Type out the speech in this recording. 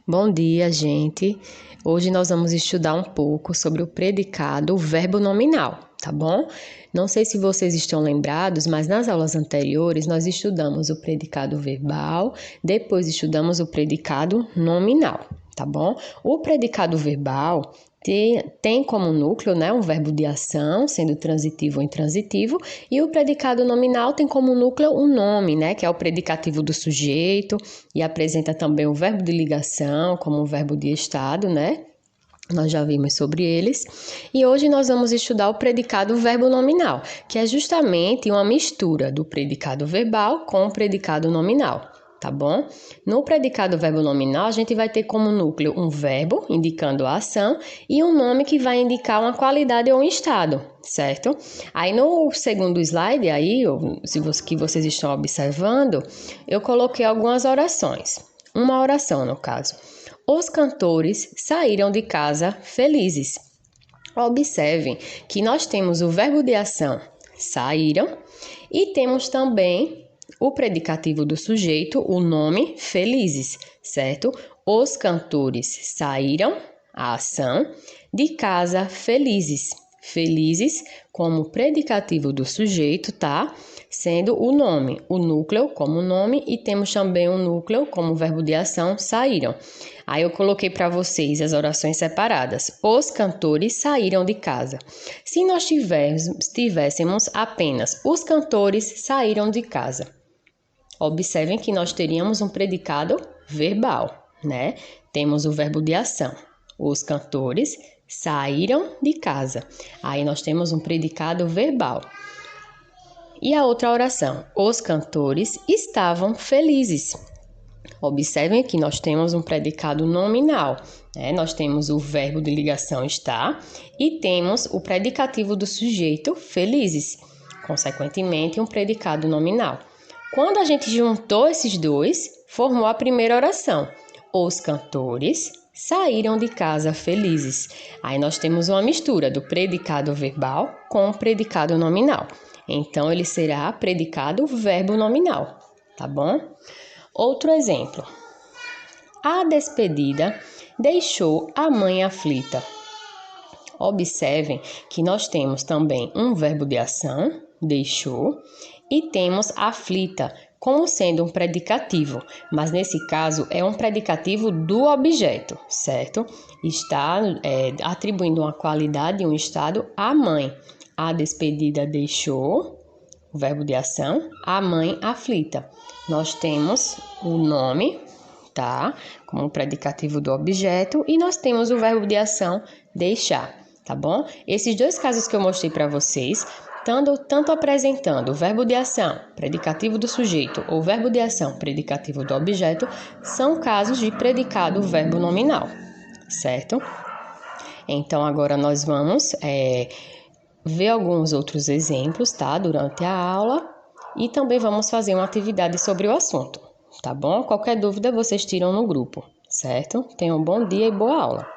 Bom dia, gente. Hoje nós vamos estudar um pouco sobre o predicado, o verbo nominal, tá bom? Não sei se vocês estão lembrados, mas nas aulas anteriores nós estudamos o predicado verbal, depois estudamos o predicado nominal, tá bom? O predicado verbal tem como núcleo, um verbo de ação, sendo transitivo ou intransitivo, e o predicado nominal tem como núcleo um nome, que é o predicativo do sujeito, e apresenta também o verbo de ligação, como o verbo de estado, Nós já vimos sobre eles. E hoje nós vamos estudar o predicado verbo nominal, que é justamente uma mistura do predicado verbal com o predicado nominal. Tá bom? No predicado verbo nominal, a gente vai ter como núcleo um verbo, indicando a ação, e um nome que vai indicar uma qualidade ou um estado, certo? Aí no segundo slide, que vocês estão observando, eu coloquei algumas orações. Uma oração, no caso. Os cantores saíram de casa felizes. Observem que nós temos o verbo de ação, saíram, e temos também o predicativo do sujeito, o nome, felizes, certo? Os cantores saíram, a ação, de casa felizes. Felizes como predicativo do sujeito, tá? Sendo o nome, o núcleo como nome, e temos também o núcleo como verbo de ação, saíram. Aí eu coloquei para vocês as orações separadas. Os cantores saíram de casa. Se nós tivéssemos apenas os cantores saíram de casa, observem que nós teríamos um predicado verbal, Temos o verbo de ação. Os cantores saíram de casa. Aí nós temos um predicado verbal. E a outra oração, os cantores estavam felizes. Observem que nós temos um predicado nominal, Nós temos o verbo de ligação estar e temos o predicativo do sujeito felizes, consequentemente um predicado nominal. Quando a gente juntou esses dois, formou a primeira oração. Os cantores saíram de casa felizes. Aí nós temos uma mistura do predicado verbal com o predicado nominal. Então, ele será predicado verbo nominal, tá bom? Outro exemplo. A despedida deixou a mãe aflita. Observem que nós temos também um verbo de ação, deixou, e temos aflita, como sendo um predicativo, mas nesse caso é um predicativo do objeto, certo? Está atribuindo uma qualidade e um estado à mãe. A despedida deixou, o verbo de ação, a mãe aflita. Nós temos o nome, como predicativo do objeto, e nós temos o verbo de ação, deixar, tá bom? Esses dois casos que eu mostrei para vocês, tanto apresentando o verbo de ação, predicativo do sujeito, ou verbo de ação, predicativo do objeto, são casos de predicado verbo nominal, certo? Então, agora nós vamos ver alguns outros exemplos, durante a aula, e também vamos fazer uma atividade sobre o assunto, tá bom? Qualquer dúvida vocês tiram no grupo, certo? Tenham um bom dia e boa aula!